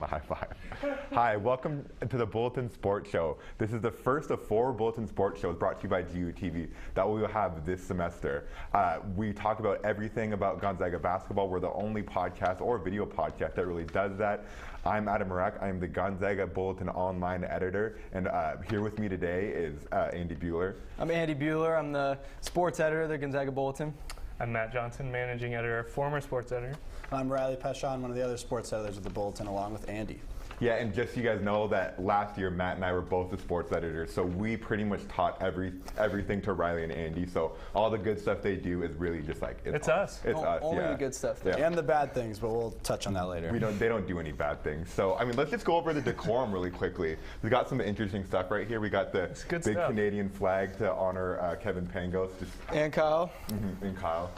High five. Hi, welcome to the Bulletin Sports Show. This is the first of 4 Bulletin Sports shows brought to you by GUTV that we will have this semester. We talk about everything about Gonzaga basketball. We're the only podcast or video podcast that really does that. I'm Adam Marek. I'm the Gonzaga Bulletin online editor, and here with me today is Andy Bueller. I'm Andy Bueller. I'm the sports editor of the Gonzaga Bulletin. I'm Matt Johnson, managing editor, former sports editor. I'm Riley Peshon, one of the other sports editors of the Bulletin, along with Andy. Yeah, and just so you guys know that last year Matt and I were both the sports editors, so we pretty much taught everything to Riley and Andy. So all the good stuff they do is really just like it's us. It's us. Only yeah. the good stuff. Yeah. And the bad things, but we'll touch on that later. They don't do any bad things. So I mean, let's just go over the decorum really quickly. We got some interesting stuff right here. We got the big stuff. Canadian flag to honor Kevin Pangos. And Kyle. And Kyle.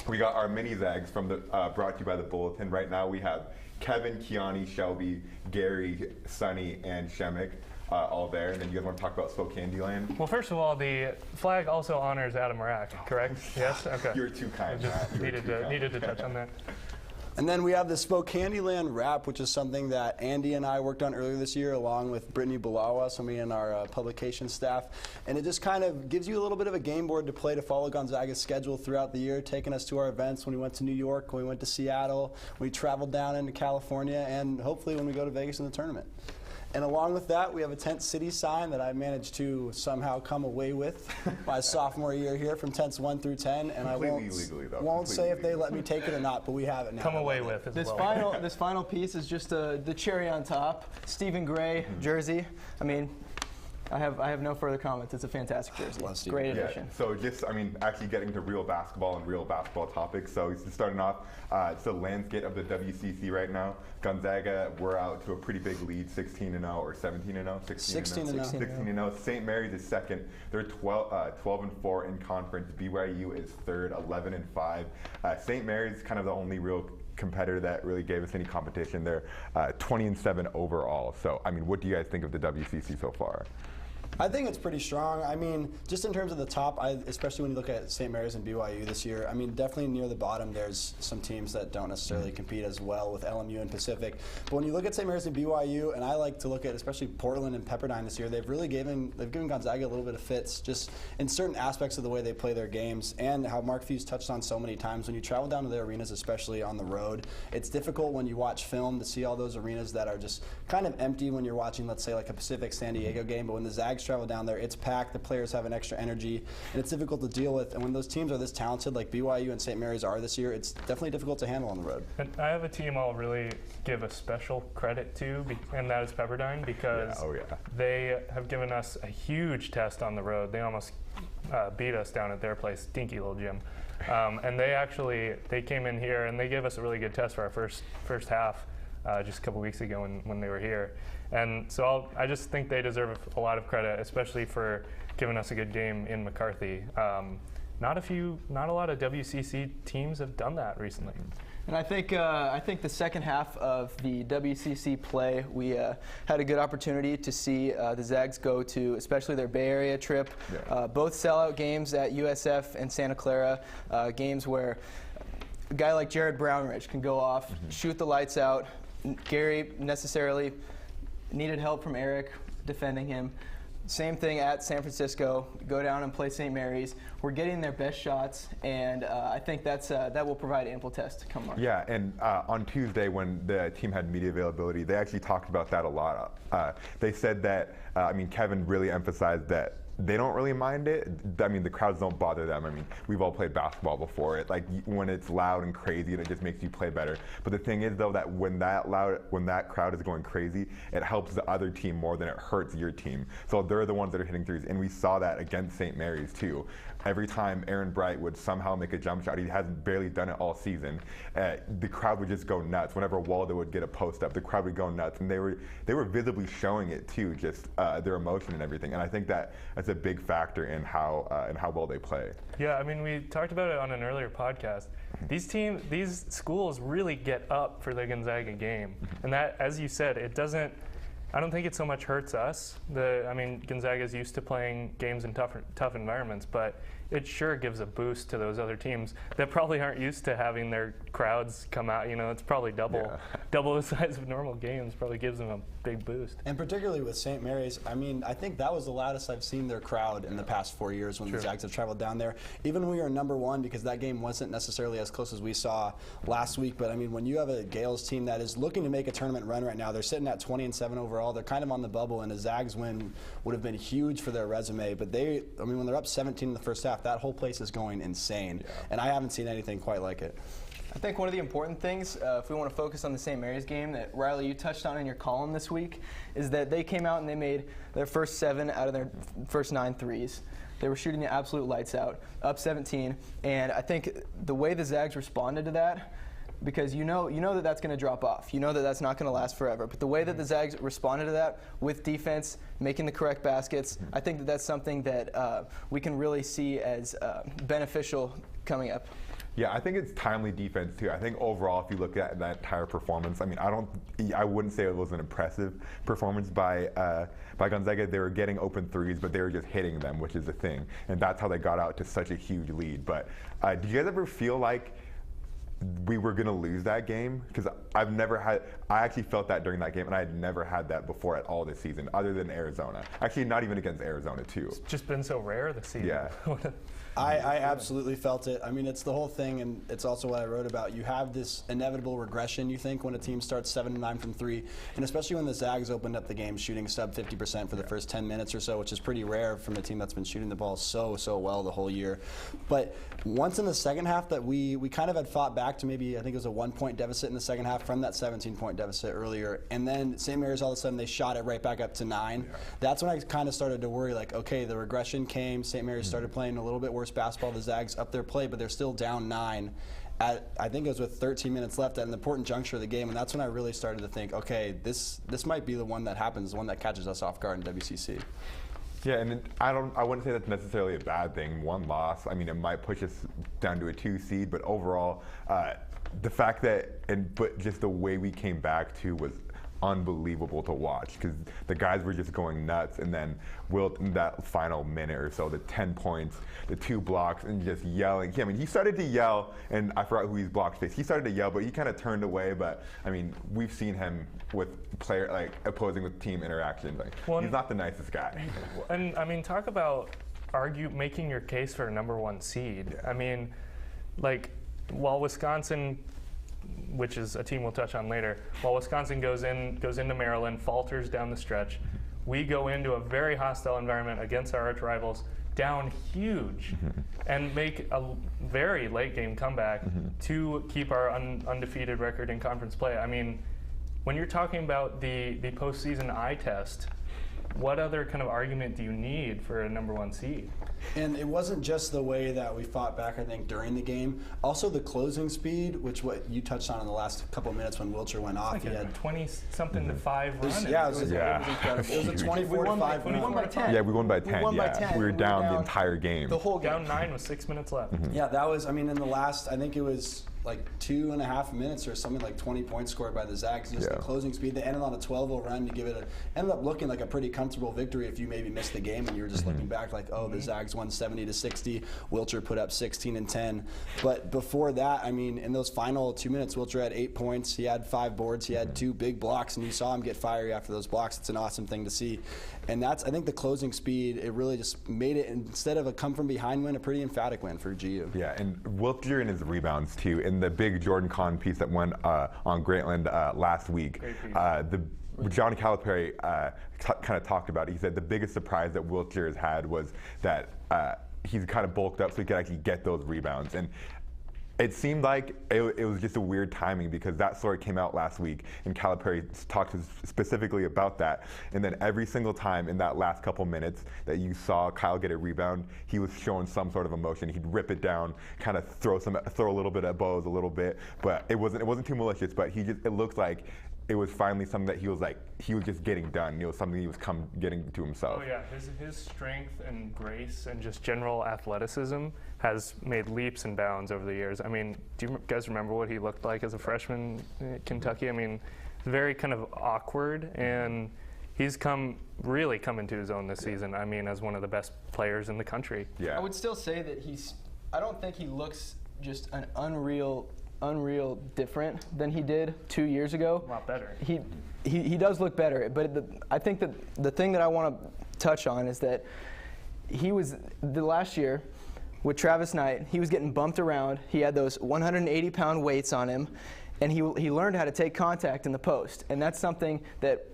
We got our mini Zags from the brought to you by the Bulletin. Right now we have Kevin, Kiani, Shelby, Gary, Sonny, and Shemek all there. And then you guys want to talk about Spokane Land? Well, first of all, the flag also honors Adam Marek, correct? Yes? Okay. You're too kind, Matt. Needed to touch on that. And then we have the Spokane Land wrap, which is something that Andy and I worked on earlier this year, along with Brittany Bulawa, somebody in our publication staff. And it just kind of gives you a little bit of a game board to play to follow Gonzaga's schedule throughout the year, taking us to our events when we went to New York, when we went to Seattle, when we traveled down into California, and hopefully when we go to Vegas in the tournament. And along with that, we have a Tent City sign that I managed to somehow come away with my sophomore year here from tents 1 through 10. And I won't say if they let me take it or not, but we have it now. Come away with as well. This final piece is just the cherry on top. Stephen Gray jersey. I mean, I have no further comments. It's a fantastic jersey. Great addition. Yeah. So just, actually getting to real basketball and real basketball topics. So starting off, it's the landscape of the WCC right now. Gonzaga, we're out to a pretty big lead, 16-0 or 17-0? 16-0. St. Mary's is second. They're 12-4 in conference. BYU is third, 11-5. St. Mary's kind of the only real competitor that really gave us any competition. They're 20-7 overall. So, what do you guys think of the WCC so far? I think it's pretty strong. Just in terms of the top, especially when you look at St. Mary's and BYU this year, definitely near the bottom, there's some teams that don't necessarily compete as well with LMU and Pacific. But when you look at St. Mary's and BYU, and I like to look at especially Portland and Pepperdine this year, they've given Gonzaga a little bit of fits just in certain aspects of the way they play their games, and how Mark Few's touched on so many times. When you travel down to their arenas, especially on the road, it's difficult when you watch film to see all those arenas that are just kind of empty when you're watching, let's say, like a Pacific San Diego game. But when the Zags travel down there, it's packed, the players have an extra energy, and it's difficult to deal with. And when those teams are this talented, like BYU and St. Mary's are this year, it's definitely difficult to handle on the road. And I have a team I'll really give a special credit to, and that is Pepperdine, because they have given us a huge test on the road. They almost beat us down at their place, dinky little gym. And they came in here and they gave us a really good test for our first half just a couple weeks ago when they were here. And so I just think they deserve a lot of credit, especially for giving us a good game in McCarthy. Not a lot of WCC teams have done that recently. And I think the second half of the WCC play, we had a good opportunity to see the Zags go to, especially their Bay Area trip, both sellout games at USF and Santa Clara, games where a guy like Jared Brownridge can go off, shoot the lights out. Gary necessarily needed help from Eric defending him. Same thing at San Francisco. Go down and play St. Mary's. We're getting their best shots, and I think that will provide ample test to come March. Yeah, and on Tuesday when the team had media availability, they actually talked about that a lot. They said that, Kevin really emphasized that they don't really mind it. The crowds don't bother them. We've all played basketball before. When it's loud and crazy, it just makes you play better. But the thing is, though, that when that crowd is going crazy, it helps the other team more than it hurts your team. So they're the ones that are hitting threes, and we saw that against St. Mary's too. Every time Aaron Bright would somehow make a jump shot, he hasn't barely done it all season. The crowd would just go nuts. Whenever Waldo would get a post up, the crowd would go nuts, and they were visibly showing it too, just their emotion and everything. And I think that's a big factor in how well they play. Yeah, we talked about it on an earlier podcast. These schools really get up for the Gonzaga game, and that, as you said, it doesn't. I don't think it so much hurts us. Gonzaga is used to playing games in tough environments, but it sure gives a boost to those other teams that probably aren't used to having their crowds come out. You know, it's probably double the size of normal games. Probably gives them a big boost. And particularly with St. Mary's, I mean, I think that was the loudest I've seen their crowd in the past 4 years when the Zags have traveled down there. Even when we were number one, because that game wasn't necessarily as close as we saw last week. But I mean, when you have a Gales team that is looking to make a tournament run right now, they're sitting at 20-7 overall. They're kind of on the bubble, and a Zags win would have been huge for their resume. But I mean, when they're up 17 in the first half, that whole place is going insane. And I haven't seen anything quite like it. I think one of the important things, if we want to focus on the St. Mary's game that Riley, you touched on in your column this week, is that they came out and they made their first 7 out of their first 9 threes. They were shooting the absolute lights out, up 17, and I think the way the Zags responded to that, because you know that that's going to drop off. You know that that's not going to last forever. But the way that the Zags responded to that with defense, making the correct baskets, I think that that's something that we can really see as beneficial coming up. Yeah, I think it's timely defense too. I think overall, if you look at that entire performance, I mean, I wouldn't say it was an impressive performance by Gonzaga. They were getting open threes, but they were just hitting them, which is the thing, and that's how they got out to such a huge lead. But did you guys ever feel like we were going to lose that game? Because I actually felt that during that game, and I had never had that before at all this season, other than Arizona. Actually, not even against Arizona, too. It's just been so rare this season. Yeah. I absolutely felt it. I mean, it's the whole thing, and it's also what I wrote about. You have this inevitable regression, you think, when a team starts 7-9 from 3, and especially when the Zags opened up the game shooting sub 50% for the first 10 minutes or so, which is pretty rare from a team that's been shooting the ball so well the whole year. But once in the second half that we kind of had fought back to maybe, I think it was a 1-point deficit in the second half from that 17-point deficit earlier, and then St. Mary's all of a sudden they shot it right back up to 9. Yeah. That's when I kind of started to worry, like, okay, the regression came. St. Mary's started playing a little bit worse basketball. The Zags up their play, but they're still down 9 at, I think it was with 13 minutes left at an important juncture of the game, and that's when I really started to think, okay, this might be the one that happens, the one that catches us off guard in WCC. Yeah, and I wouldn't say that's necessarily a bad thing. One loss, I mean, it might push us down to a 2 seed, but overall, the fact that, but just the way we came back to was unbelievable to watch, because the guys were just going nuts, and then Wilt in that final minute or so, the 10 points, the 2 blocks, and just yelling. I mean, he started to yell, and I forgot who his block faced. He started to yell, but he kind of turned away. But I mean, we've seen him with opposing with team interactions. He's not the nicest guy. And I mean, talk about making your case for a #1 seed. Yeah. I mean, while Wisconsin, which is a team we'll touch on later, while Wisconsin goes into Maryland, falters down the stretch, we go into a very hostile environment against our arch rivals, down huge, and make a very late game comeback to keep our undefeated record in conference play. I mean, when you're talking about the postseason eye test, what other kind of argument do you need for a #1 seed? And it wasn't just the way that we fought back, I think, during the game. Also the closing speed, which what you touched on in the last couple of minutes when Wiltshire went off. He had 20-something to 5 run. Yeah, it was incredible. It was a 24-5 run. We won by 10. Yeah, we won by 10. We were down the entire game. The whole game. Down 9 with 6 minutes left. Yeah, that was, I mean, in the last, I think it was like 2.5 minutes or something, like 20 points scored by the Zags. Just the closing speed. They ended on a 12-0 run to give it ended up looking like a pretty comfortable victory if you maybe missed the game and you were just looking back like, oh, the Zags won 70-60. Wiltshire put up 16 and 10. But before that, I mean, in those final 2 minutes, Wiltshire had 8 points. He had 5 boards. He had 2 big blocks, and you saw him get fiery after those blocks. It's an awesome thing to see. And that's, I think, the closing speed. It really just made it, instead of a come from behind win, a pretty emphatic win for GU. Yeah, and Wiltshire in his rebounds too. In the big Jordan Kahn piece that went on Greatland last week, John Calipari kind of talked about it. He said the biggest surprise that Wiltshire has had was that he's kind of bulked up so he could actually get those rebounds. And it seemed like it was just a weird timing, because that story came out last week and Calipari talked specifically about that. And then every single time in that last couple minutes that you saw Kyle get a rebound, he was showing some sort of emotion. He'd rip it down, kind of throw a little bit at Bose a little bit, but it wasn't too malicious. But it looked like it was finally something that he was just getting done. It was something he was getting to himself. Oh yeah, his strength and grace and just general athleticism has made leaps and bounds over the years. I mean, do you guys remember what he looked like as a freshman at Kentucky? I mean, very kind of awkward, and he's really come into his own this season. I mean, as one of the best players in the country. Yeah. I would still say that I don't think he looks just an unreal different than he did 2 years ago. A lot better. He does look better, but I think that the thing that I want to touch on is that he was the last year with Travis Knight. He was getting bumped around. He had those 180-pound weights on him, and he learned how to take contact in the post. And that's something that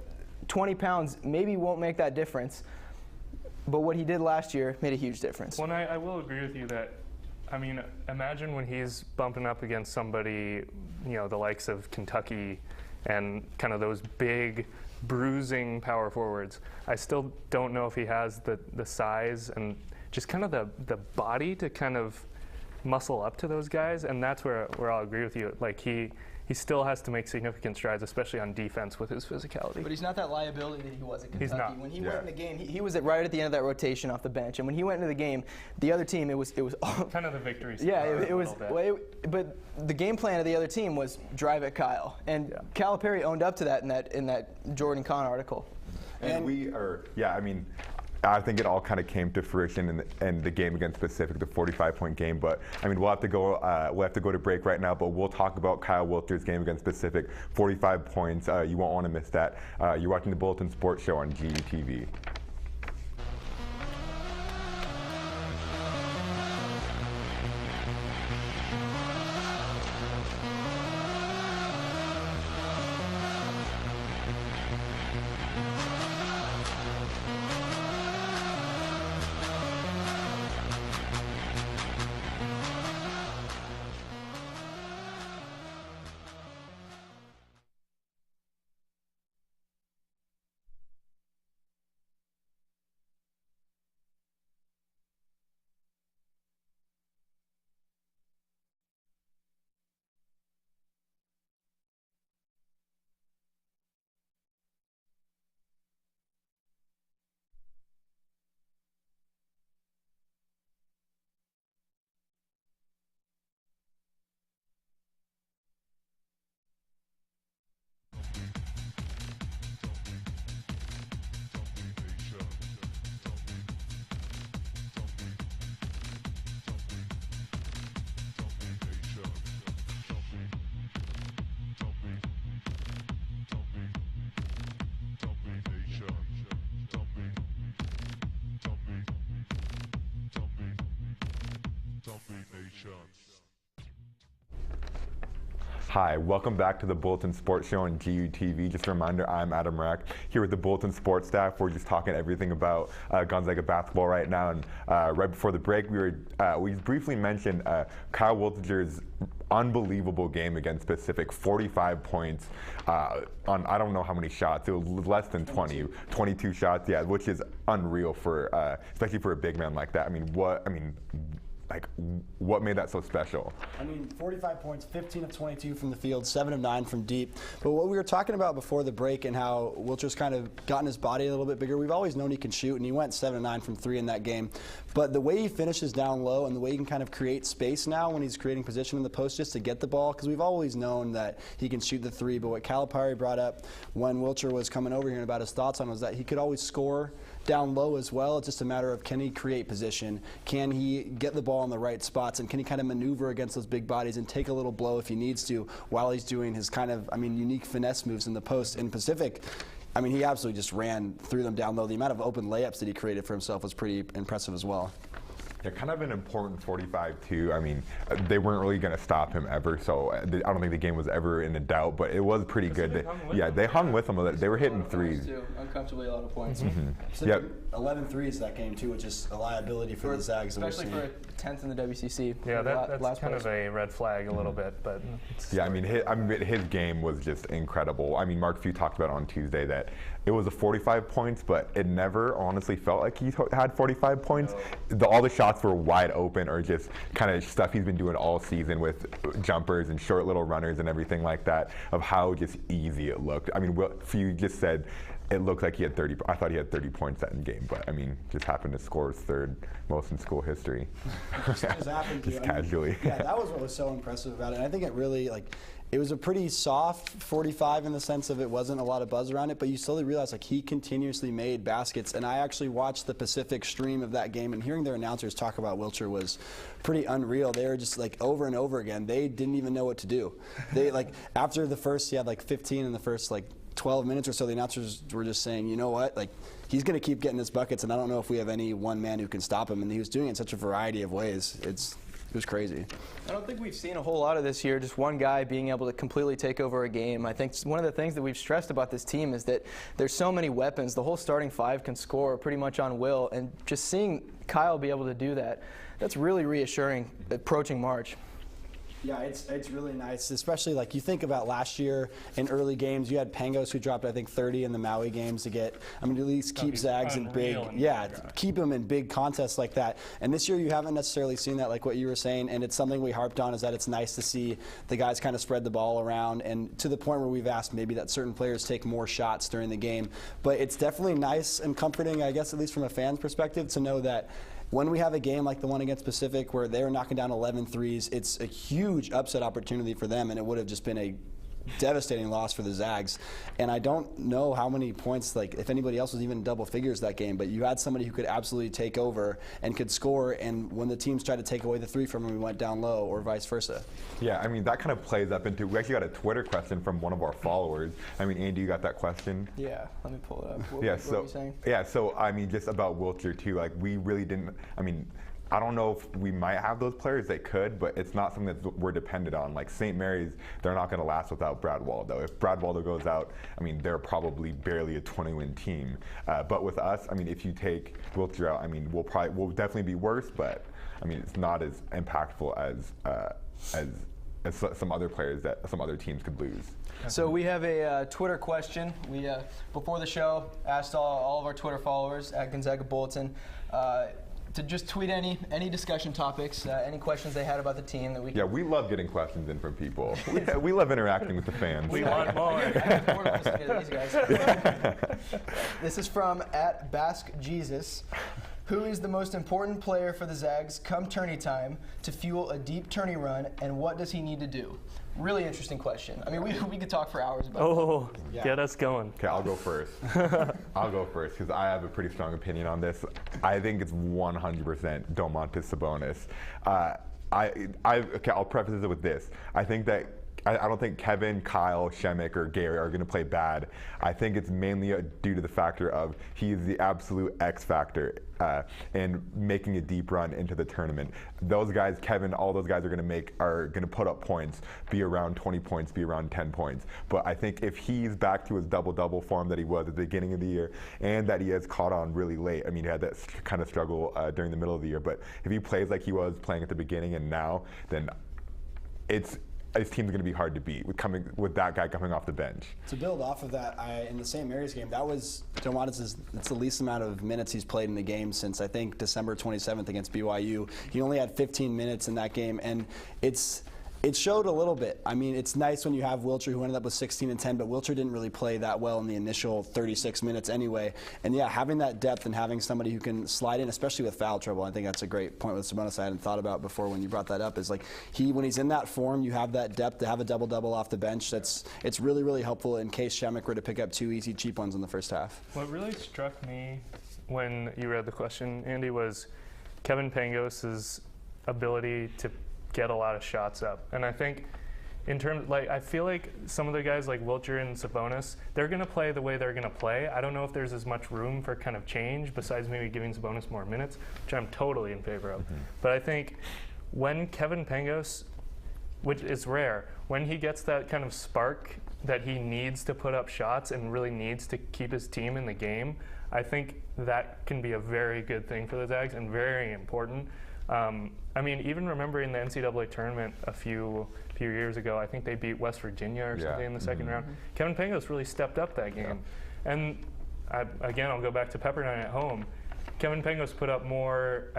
20 pounds maybe won't make that difference, but what he did last year made a huge difference. Well, I will agree with you that, I mean, imagine when he's bumping up against somebody, the likes of Kentucky and kind of those big, bruising power forwards. I still don't know if he has the size and just kind of the body to kind of muscle up to those guys, and that's where I'll agree with you. Like he still has to make significant strides, especially on defense with his physicality. But he's not that liability that he was at Kentucky. He's not. When he went in the game, he was right at the end of that rotation off the bench, and when he went into the game, the other team, it was all kind of the victory. Yeah, it was. But the game plan of the other team was drive at Kyle, and Calipari owned up to that in that Jordan Kahn article. And we are, I mean, I think it all kind of came to fruition in the game against Pacific, the 45-point game. But I mean, we'll have to go to break right now. But we'll talk about Kyle Wilter's game against Pacific, 45 points. You won't want to miss that. You're watching the Bulletin Sports Show on GUTV. Hi, welcome back to the Bulletin Sports Show on GUTV. Just a reminder, I'm Adam Rack here with the Bulletin Sports staff. We're just talking everything about Gonzaga basketball right now. And right before the break, we briefly mentioned Kyle Wilter's unbelievable game against Pacific, 45 points on I don't know how many shots. It was less than 20, 22 shots, which is unreal for especially for a big man like that. What made that so special? 45 points, 15 of 22 from the field, 7 of 9 from deep. But what we were talking about before the break and how Wilter's kind of gotten his body a little bit bigger, we've always known he can shoot, and he went 7 of 9 from 3 in that game. But the way he finishes down low and the way he can kind of create space now when he's creating position in the post just to get the ball, because we've always known that he can shoot the 3, but what Calipari brought up when Wilter was coming over here and about his thoughts on was that he could always score down low as well. It's just a matter of, can he create position? Can he get the ball in the right spots? And can he kind of maneuver against those big bodies and take a little blow if he needs to while he's doing his kind of, unique finesse moves in the post? In Pacific, he absolutely just ran through them down low. The amount of open layups that he created for himself was pretty impressive as well. Yeah, kind of an important 45 too. They weren't really going to stop him ever, so I don't think the game was ever in a doubt. But it was pretty good. They hung with him. They were hitting threes. Uncomfortably a lot of points. Mm-hmm. 11 threes that game too, which is a liability for the Zags. Especially for a 10th in the WCC. Yeah, that's kind of a red flag a little bit, but. His game was just incredible. Mark Few talked about on Tuesday that it was a 45 points, but it never honestly felt like he had 45 points. No. All the shots were wide open, or just kind of stuff he's been doing all season with jumpers and short little runners and everything like that, of how just easy it looked. Few just said it looked like he had 30. I thought he had 30 points that in game, but just happened to score his 3rd most in school history. Just happened to. Just casually. That was what was so impressive about it. And I think it really it was a pretty soft 45 in the sense of it wasn't a lot of buzz around it, but you slowly realize like he continuously made baskets. And I actually watched the Pacific stream of that game, and hearing their announcers talk about Wilcher was pretty unreal. They were just like over and over again. They didn't even know what to do. They like after the first, he had like 15 in the first like 12 minutes or so, the announcers were just saying, you know what, like he's going to keep getting his buckets, and I don't know if we have any one man who can stop him. And he was doing it in such a variety of ways. It was crazy. I don't think we've seen a whole lot of this year, just one guy being able to completely take over a game. I think one of the things that we've stressed about this team is that there's so many weapons. The whole starting five can score pretty much on will, and just seeing Kyle be able to do that, that's really reassuring approaching March. Yeah, it's really nice, especially like you think about last year in early games. You had Pangos who dropped I think 30 in the Maui games to get, I mean, at least keep Zags in big, keep them in big contests like that. And this year you haven't necessarily seen that, like what you were saying. And it's something we harped on, is that it's nice to see the guys kind of spread the ball around, and to the point where we've asked maybe that certain players take more shots during the game. But it's definitely nice and comforting, I guess, at least from a fan's perspective, to know that when we have a game like the one against Pacific where they're knocking down 11 threes, it's a huge upset opportunity for them, and it would have just been a devastating loss for the Zags. And I don't know how many points, like if anybody else was even double figures that game, but you had somebody who could absolutely take over and could score, and when the teams tried to take away the three from him, we went down low, or vice versa. Yeah, I mean, that kind of plays up into, we actually got a Twitter question from one of our followers. I mean, Andy, you got that question? Yeah, let me pull it up. What so, were you saying? Yeah, so I mean, just about Wilcher too, like we really didn't, I mean, I don't know if we might have those players. They could, but it's not something that we're dependent on. Like St. Mary's, they're not going to last without Brad Waldo. If Brad Waldo goes out, I mean, they're probably barely a 20-win team. But with us, I mean, if you take Wilcher out, I mean, we'll definitely be worse. But I mean, it's not as impactful as some other players that some other teams could lose. So we have a Twitter question. We before the show asked all of our Twitter followers at Gonzaga Bulletin to just tweet any discussion topics, any questions they had about the team that we. Yeah, we love getting questions in from people. We love interacting with the fans. We want more. I get bored of listening to these guys. This is from @BaskJesus. Who is the most important player for the Zags come tourney time to fuel a deep tourney run, and what does he need to do? Really interesting question. I mean, we could talk for hours about it. Yeah. Get us going. Okay, I'll go first. I'll go first because I have a pretty strong opinion on this. I think it's 100% Domantas Sabonis. Okay, I'll preface it with this. I think that I don't think Kevin, Kyle, Shemek, or Gary are going to play bad. I think it's mainly due to the factor of he is the absolute X factor in making a deep run into the tournament. Those guys, Kevin, all those guys are going to put up points, be around 20 points, be around 10 points. But I think if he's back to his double-double form that he was at the beginning of the year, and that he has caught on really late. I mean, he had that kind of struggle during the middle of the year. But if he plays like he was playing at the beginning and now, then his team's going to be hard to beat with that guy coming off the bench. To build off of that, in the St. Mary's game, that was Domantas' it's the least amount of minutes he's played in the game since I think December 27th against BYU. He only had 15 minutes in that game, and it showed a little bit. I mean, it's nice when you have Wilcher, who ended up with 16 and 10, but Wilcher didn't really play that well in the initial 36 minutes anyway. And yeah, having that depth and having somebody who can slide in, especially with foul trouble, I think that's a great point with Sabonis I hadn't thought about before when you brought that up, is like when he's in that form, you have that depth to have a double-double off the bench. It's really, really helpful in case Shemek were to pick up two easy, cheap ones in the first half. What really struck me when you read the question, Andy, was Kevin Pangos' ability to get a lot of shots up. And I think in terms, I feel like some of the guys like Wilcher and Sabonis, they're going to play the way they're going to play. I don't know if there's as much room for kind of change besides maybe giving Sabonis more minutes, which I'm totally in favor of. But I think when Kevin Pangos, which is rare, when he gets that kind of spark that he needs to put up shots and really needs to keep his team in the game, I think that can be a very good thing for the Zags and very important. I mean, even remembering the NCAA tournament a few years ago, I think they beat West Virginia or something in the second round. Kevin Pangos really stepped up that game. And again, I'll go back to Pepperdine at home. Kevin Pangos put up more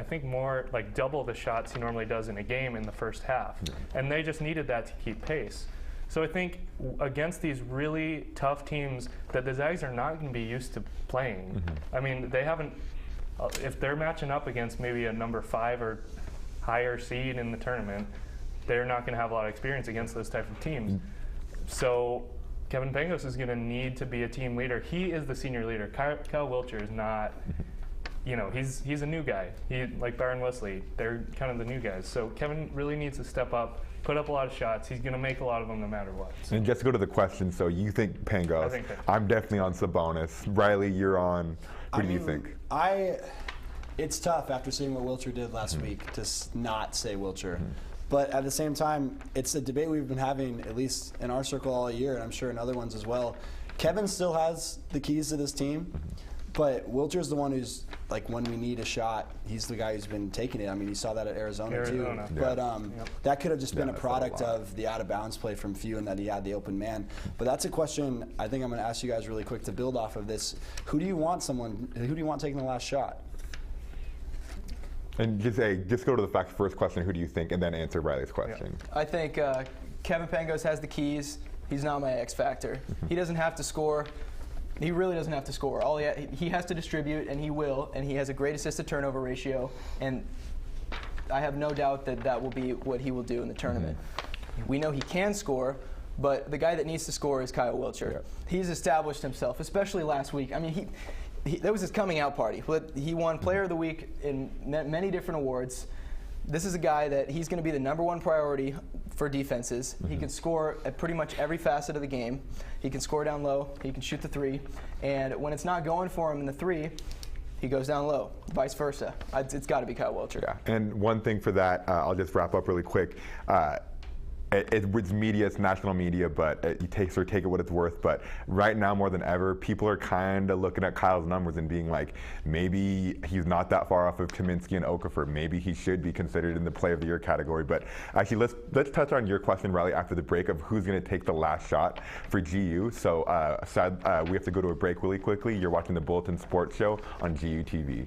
like double the shots he normally does in a game in the first half. And they just needed that to keep pace. So I think against these really tough teams that the Zags are not going to be used to playing. I mean, they haven't. If they're matching up against maybe a number 5 or higher seed in the tournament, they're not going to have a lot of experience against those type of teams. So Kevin Pangos is going to need to be a team leader. He is the senior leader. Kyle Wilcher is not, he's a new guy. He, like Byron Wesley, they're kind of the new guys. So Kevin really needs to step up, put up a lot of shots. He's going to make a lot of them no matter what. So. And just to go to the question, so you think Pangos? I think Pangos. I'm definitely on Sabonis. Riley, you're on. Who do you think? It's tough after seeing what Wilcher did last week to not say Wilcher. But at the same time, it's a debate we've been having, at least in our circle all year, and I'm sure in other ones as well. Kevin still has the keys to this team, but Wilcher's the one who's, like, when we need a shot, he's the guy who's been taking it. I mean, you saw that at Arizona too. Yeah. But that could have just been a product of the out-of-bounds play from Few and that he had the open man. But that's a question I think I'm going to ask you guys really quick to build off of this. Who do you want taking the last shot? And just go to the first question, who do you think, and then answer Riley's question. Yeah. I think Kevin Pangos has the keys. He's not my X factor. He doesn't have to score. He really doesn't have to score. He has to distribute, and he will, and he has a great assist-to-turnover ratio, and I have no doubt that will be what he will do in the tournament. We know he can score, but the guy that needs to score is Kyle Wilcher. Yeah. He's established himself, especially last week. I mean, that was his coming out party. He won Player of the Week in many different awards. This is a guy that he's going to be the #1 priority for defenses. He can score at pretty much every facet of the game. He can score down low. He can shoot the 3. And when it's not going for him in the 3, he goes down low, vice versa. It's got to be Kyle Wilcher. Yeah. And one thing for that, I'll just wrap up really quick. It's media, it's national media, but you take it what it's worth. But right now, more than ever, people are kind of looking at Kyle's numbers and being like, maybe he's not that far off of Kaminsky and Okafor. Maybe he should be considered in the Play of the Year category. But actually, let's touch on your question, Riley, after the break of who's going to take the last shot for GU. So we have to go to a break really quickly. You're watching the Bulletin Sports Show on GUTV.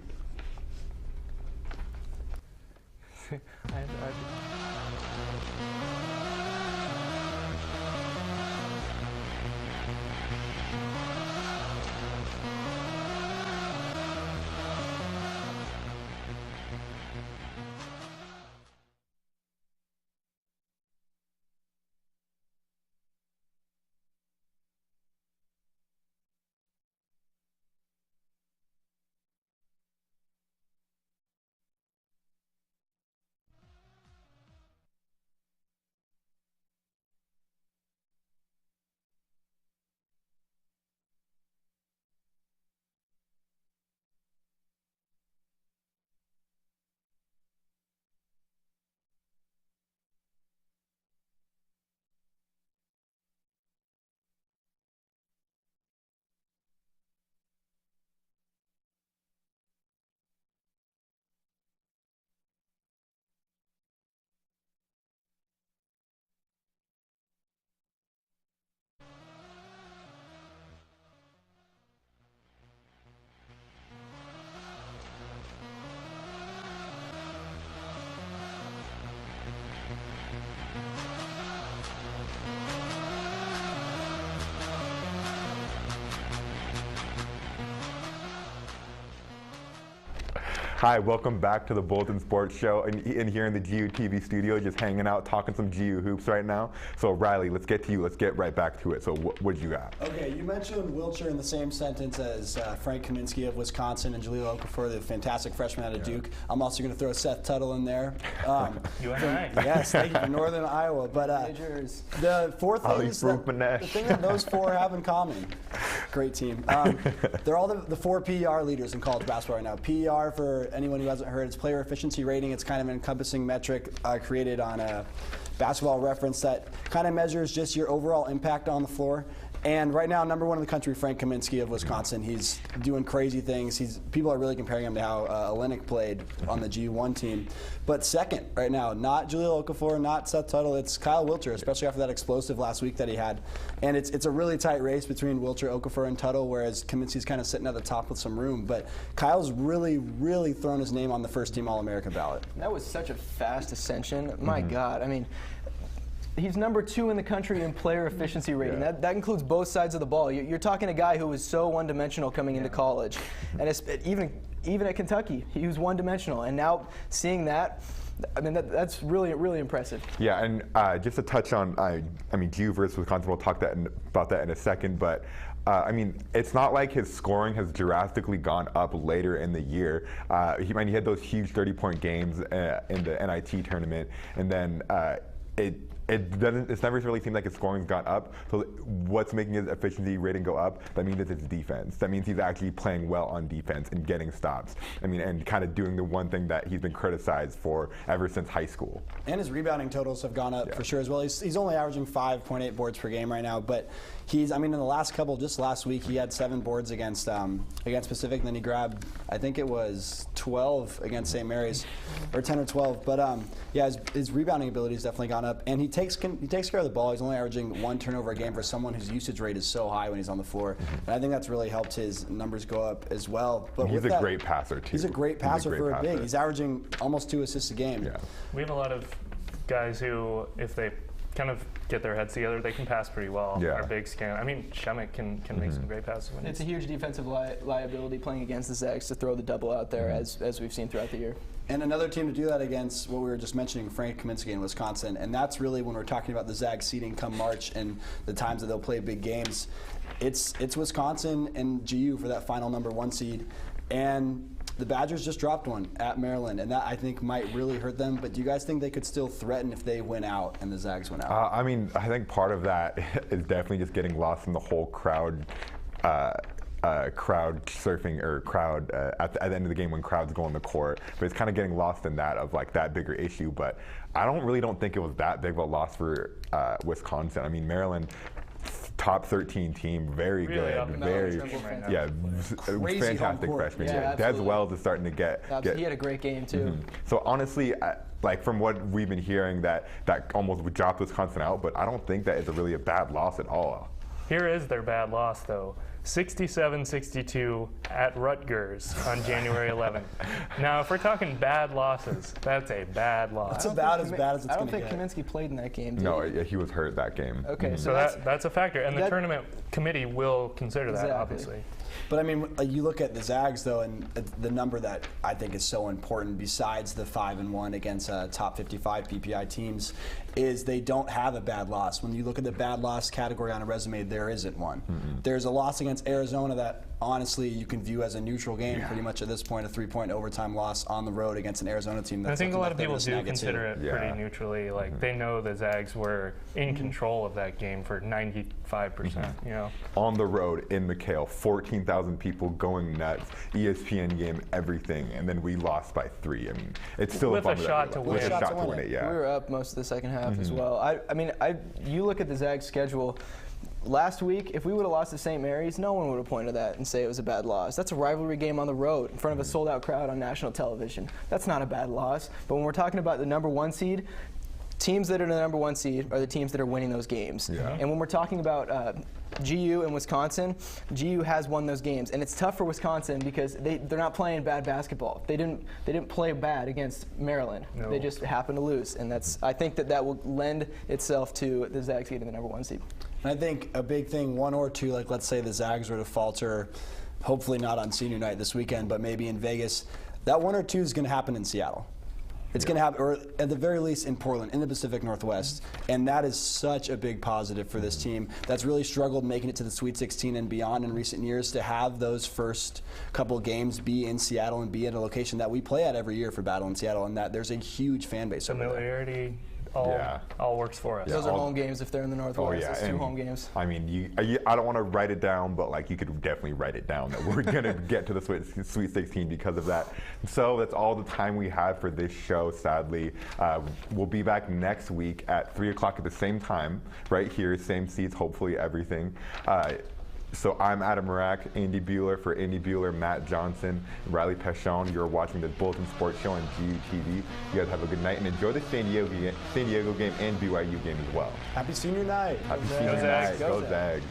Hi, welcome back to the Bulletin Sports Show, and here in the GUTV studio, just hanging out, talking some GU hoops right now. So Riley, let's get to you. Let's get right back to it. So what'd you got? Okay, you mentioned Wilcher in the same sentence as Frank Kaminsky of Wisconsin and Jahlil Okafor, the fantastic freshman out of Duke. I'm also going to throw Seth Tuttle in there. UNI. Yes, thank you, from Northern Iowa. But the four things the thing that those four have in common, great team. They're all the 4 PER leaders in college basketball right now. PER, for anyone who hasn't heard, it's player efficiency rating. It's kind of an encompassing metric created on a Basketball Reference that kind of measures just your overall impact on the floor. And right now, #1 in the country, Frank Kaminsky of Wisconsin. He's doing crazy things. People are really comparing him to how Olenek played on the G1 team. But second, right now, not Jahlil Okafor, not Seth Tuttle, it's Kyle Wilcher, especially after that explosive last week that he had. And it's a really tight race between Wilcher, Okafor, and Tuttle, whereas Kaminsky's kind of sitting at the top with some room. But Kyle's really, really thrown his name on the first-team All-America ballot. That was such a fast ascension. My God, I mean, he's #2 in the country in player efficiency rating. Yeah. That includes both sides of the ball. You're talking a guy who was so one-dimensional coming into college, and even at Kentucky, he was one-dimensional. And now seeing that, I mean, that's really, really impressive. Yeah, and just to touch on, I mean, GU versus Wisconsin, we'll talk about that in a second, but I mean, it's not like his scoring has drastically gone up later in the year. He had those huge 30-point games in the NIT tournament, and then it's never really seemed like his scoring's gone up. So what's making his efficiency rating go up? That means it's his defense. That means he's actually playing well on defense and getting stops. I mean, and kind of doing the one thing that he's been criticized for ever since high school. And his rebounding totals have gone up for sure as well. He's only averaging 5.8 boards per game right now, but I mean, in the last couple, just last week, he had 7 boards against Pacific, and then he grabbed, I think it was 12 against St. Mary's, or 10 or 12. But yeah, his rebounding ability has definitely gone up, and he takes care of the ball. He's only averaging 1 turnover a game for someone whose usage rate is so high when he's on the floor. And I think that's really helped his numbers go up as well. But he's a great passer too. He's a great passer for a big. He's averaging almost 2 assists a game. Yeah. We have a lot of guys who, if they kind of get their heads together, they can pass pretty well. Yeah. Our bigs can. I mean, Shemek can make some great passes. It's a huge defensive liability playing against the Zags to throw the double out there, as we've seen throughout the year. And another team to do that against, what we were just mentioning, Frank Kaminsky in Wisconsin. And that's really when we're talking about the Zags seeding come March and the times that they'll play big games. It's Wisconsin and GU for that final #1 seed. And the Badgers just dropped one at Maryland, and that I think might really hurt them. But do you guys think they could still threaten if they win out and the Zags win out? I mean, I think part of that is definitely just getting lost in the whole crowd surfing or crowd at the end of the game when crowds go on the court. But it's kind of getting lost in that of like that bigger issue. But I don't think it was that big of a loss for Wisconsin. I mean, Maryland, top 13 team, very really good, very fantastic freshman. Yeah, Des Wells is starting to get. He had a great game too. So honestly, like from what we've been hearing, that almost would drop Wisconsin out, but I don't think that is really a bad loss at all. Here is their bad loss though. 67-62 at Rutgers on January 11th. Now, if we're talking bad losses, that's a bad loss. It's about as bad as it's going to get. I don't think Kaminsky played in that game, did No, he? he was hurt that game. Okay, so that's a factor, and the tournament committee will consider that, obviously. But I mean, you look at the Zags though, and the number that I think is so important, besides the 5-1 against top 55 PPI teams, is they don't have a bad loss. When you look at the bad loss category on a resume, there isn't one. There's a loss against Arizona that honestly you can view as a neutral game pretty much at this point, a 3-point overtime loss on the road against an Arizona team. I think a lot of people do consider it pretty neutrally. Like they know the Zags were in control of that game for 95%. You know, on the road in McHale, 14,000 people going nuts, ESPN game, everything, and then we lost by 3. I mean, it's still with a a shot to win. With a shot to win it, yeah. We were up most of the second half as well. I mean, you look at the Zags schedule. Last week, if we would have lost to St. Mary's, no one would have pointed to that and say it was a bad loss. That's a rivalry game on the road in front of a sold-out crowd on national television. That's not a bad loss. But when we're talking about the #1 seed, teams that are the #1 seed are the teams that are winning those games. Yeah. And when we're talking about GU and Wisconsin, GU has won those games, and it's tough for Wisconsin because they're not playing bad basketball. They didn't play bad against Maryland. No. They just happened to lose, and I think that will lend itself to the Zags getting the #1 seed. And I think a big thing, 1 or 2, like let's say the Zags were to falter, hopefully not on senior night this weekend, but maybe in Vegas, that 1 or 2 is going to happen in Seattle. It's going to happen, or at the very least in Portland, in the Pacific Northwest. And that is such a big positive for this team that's really struggled making it to the Sweet 16 and beyond in recent years, to have those first couple games be in Seattle and be at a location that we play at every year for Battle in Seattle, and that there's a huge fan base over there. Familiarity. All works for us. Those are home games if they're in the Northwest. Those 2 home games. I mean, I don't want to write it down, but like you could definitely write it down that we're going to get to the Sweet 16 because of that. So that's all the time we have for this show, sadly. We'll be back next week at 3 o'clock at the same time, right here, same seats, hopefully everything. So I'm Adam Marak, Andy Bueller for Andy Bueller, Matt Johnson, Riley Pechon. You're watching the Bulletin Sports Show on GUTV. You guys have a good night and enjoy the San Diego game and BYU game as well. Happy senior night. Happy senior night. Go Zags.